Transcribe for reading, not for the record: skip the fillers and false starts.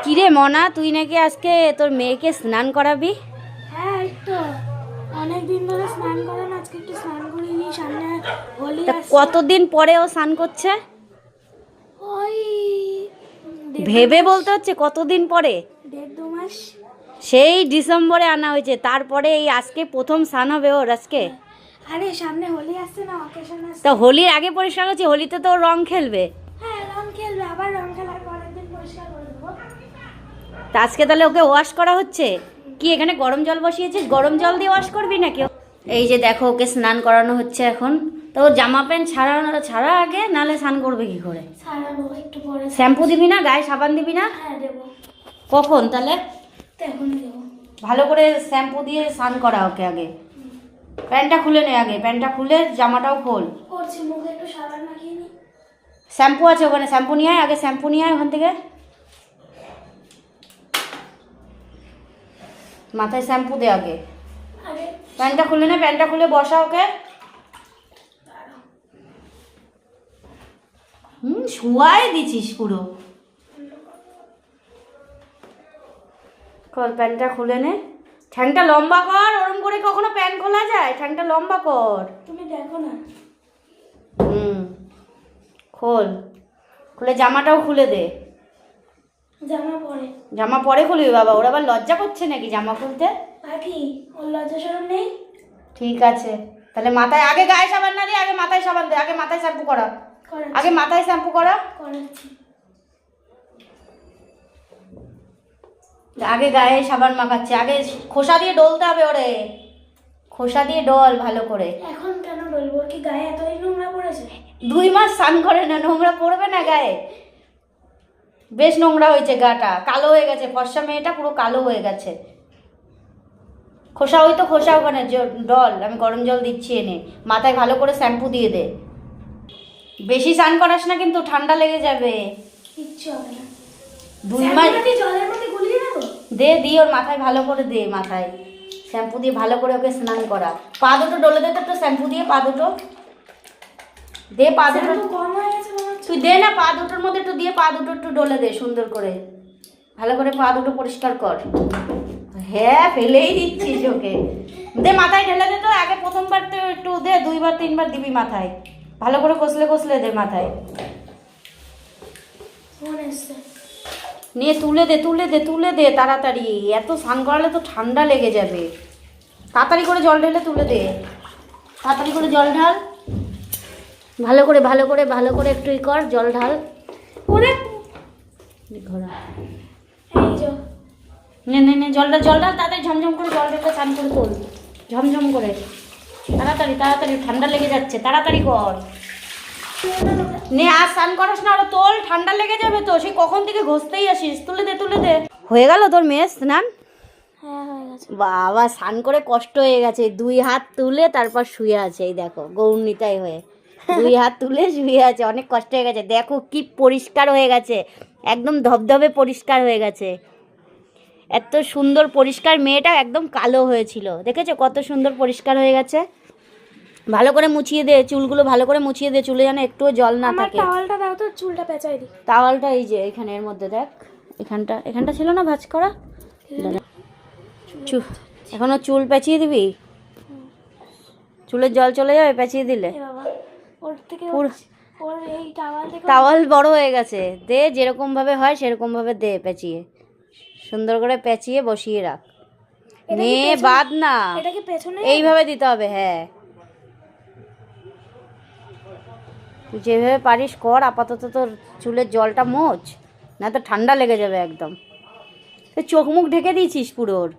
কিরে মনা, তুই নাকি আজকে তোর মেয়েকে স্নান করাবি? হ্যাঁ, তো অনেকদিন ধরে স্নান করে না, আজকে একটু স্নান করে নিই। সামনে হোলি আসছে। কতদিন পরে ও স্নান করছে? ওই ভেবে বলতে হচ্ছে কতদিন পরে। 1.5-2 মাস। সেই ডিসেম্বরে আনা হয়েছে, তারপরে এই আজকে প্রথম স্নান হবে ওর আজকে। আরে সামনে হোলি আসছে না, অকেশন আসছে। তো হোলির আগে পরিষ্কার করছি, হোলিতে তো ও রং খেলবে। হ্যাঁ, রং খেলবে, আবার রং খেলার পরের দিন পরিষ্কার করে দেবো। তা আজকে তাহলে ওকে ওয়াশ করা হচ্ছে কি? এখানে গরম জল বসিয়েছিস, গরম জল দিয়ে ওয়াশ করবি নাকি? এই যে দেখো, ওকে স্নান করানো হচ্ছে এখন। তো ওর জামা প্যান্ট ছাড়া আগে, নালে স্নান করবে কি করে? ছাড়াবো একটু পরে। শ্যাম্পু দিবি না, গায়ে সাবান দিবি না? হ্যাঁ, দেবো। কখন তাহলে? এখনই দেবো। ভালো করে শ্যাম্পু দিয়ে স্নান করা ওকে আগে। প্যান্টটা খুলে নে আগে, প্যান্টটা খুলে জামাটাও খোল। করছি, মুখে একটু সাবান মাখিয়ে নি। শ্যাম্পু আছে ওখানে, শ্যাম্পু নিয়ে আয় আগে, শ্যাম্পু নিয়ে আয় ওখান থেকে। মাথায় শ্যাম্পু দে আগে। আরে প্যান্টটা খুলে নে, প্যান্টটা খুলে বসা ওকে। শুয়াই দিছিস পুরো। কর, প্যান্টটা খুলে নে। ঠ্যাংটা লম্বা কর, ওরম করে কখনো প্যান্ট খোলা যায়? ঠ্যাংটা লম্বা কর। তুমি দেখো না। খোল, খুলে জামাটাও খুলে দে। জামা পরে। জামা পরে খুলবি বাবা, ওরা আবার লজ্জা করছে নাকি জামা খুলতে? পাখি, ওর লজ্জা শরম নেই। ঠিক আছে, তাহলে মাথায় আগে গায়ে সাবান না দিয়ে আগে মাথায় সাবান দে। আগে মাথায় শ্যাম্পু করা, আগে মাথায় শ্যাম্পু করা। করাচ্ছি। আগে গায়ে সাবান মাখাচ্ছে, আগে খোসা দিয়ে ডলতে হবে ওরে। খোসা দিয়ে ডল ভালো করে। এখন কেন ডলবো? কি গায়ে এতই নোংরা পড়েছে? 2 মাস স্নান করে না, নোংরা পড়বে না গায়ে? বেশ নোংরা হয়েছে, গাটা কালো হয়ে গেছে, ফর্সা মেয়েটা পুরো কালো হয়ে গেছে। খোসা, ওই তো খোসা ওখানে ডল, আমি গরম জল দিচ্ছি এনে। মাথায় ভালো করে শ্যাম্পু দিয়ে দে। বেশি স্নান করাস না কিন্তু, ঠান্ডা লেগে যাবে। কিচ্ছু হবে না। 2 মাস জলের মধ্যে গুলিয়ে দেবো। দে, দিয়ে ওর মাথায় ভালো করে দে, মাথায় শ্যাম্পু দিয়ে ভালো করে ওকে স্নান করা। পা দুটো ডলে দে তো একটু শ্যাম্পু দিয়ে, পা দুটো দে, পা দুটো কম হয়ে গেছে মনে হচ্ছে। তুই দে না, পা দুটোর মধ্যে একটু দিয়ে পা দুটো একটু ডলে দে সুন্দর করে। ভালো করে পা দুটো পরিষ্কার কর। হ্যাঁ, ফেলেই দিচ্ছিস ওকে। দে, মাথায় ঢেলে দে তো আগে। প্রথমবার তো একটু দে, 2-3 বার দিবি মাথায়। ভালো করে কষলে কষলে দে মাথায়। মনে এসছে। নিয়ে তুলে দে, তুলে দে, তুলে দে তাড়াতাড়ি। এত স্নান করালে তো ঠান্ডা লেগে যাবে। তাড়াতাড়ি করে জল ঢেলে তুলে দে, তাড়াতাড়ি করে জল ঢাল। ভালো করে ভালো করে ভালো করে একটু কর, জল ঢাল। ওরে ঘোরা, এই যে নে নে নে, জল ঢাল, জল ঢাল তাড়াতাড়ি। ঝমঝম করে জল ঢেলে স্নান করে তোল, ঝমঝম করে। তাড়াতাড়ি তাড়াতাড়ি, ঠান্ডা লেগে যাচ্ছে, তাড়াতাড়ি কর। নে, আর স্নান করাস না, আরো তোল, ঠান্ডা লেগে যাবে তো। সেই কখন থেকে ঘষতেই আসিস। তুলে দে, তুলে দে। হয়ে গেল তোর মেয়ে স্নান? হ্যাঁ, হয়ে গেছে। বাবা, স্নান করে কষ্ট হয়ে গেছে। 2 হাত তুলে তারপর শুয়ে আছে, এই দেখো গৌরনীতাই হয়ে 2 হাত তুলে শুয়ে আছে। অনেক কষ্ট হয়ে গেছে। দেখো কি পরিষ্কার হয়ে গেছে, একদম ধবধবে পরিষ্কার হয়ে গেছে। এত সুন্দর পরিষ্কার, মেয়েটা একদম কালো হয়েছিল, দেখেছো কত সুন্দর পরিষ্কার হয়ে গেছে। ভালো করে মুছিয়ে দে চুলগুলো, ভালো করে মুছিয়ে দে, চুলে যেন একটুও জল না আমার থাকে। টাওয়ালটা দাও তো, চুলটা পেঁচাই দি। টাওয়ালটা এই যে এখানে, এর মধ্যে দেখ, এখানটা ছিল না ভাঁজ করা। এখনো চুল পেঁচিয়ে দিবি? চুলের জল চলে যাবে পেঁচিয়ে দিলে। এ বাবা, ওর থেকে পুরো ওর এই টাওয়াল থেকে টাওয়াল বড় হয়ে গেছে। দে, যেরকম ভাবে হয় সেরকম ভাবে দে, পেঁচিয়ে সুন্দর করে পেঁচিয়ে বসিয়ে রাখ। নে, বাদ না, এটা কি পেছনে? এইভাবে দিতে হবে। হ্যাঁ, তুই যেভাবে পারিস কর। আপাতত তোর চুলের জলটা মোচ, না তো ঠান্ডা লেগে যাবে একদম। তুই চোখ মুখ ঢেকে দিয়েছিস পুরো ওর।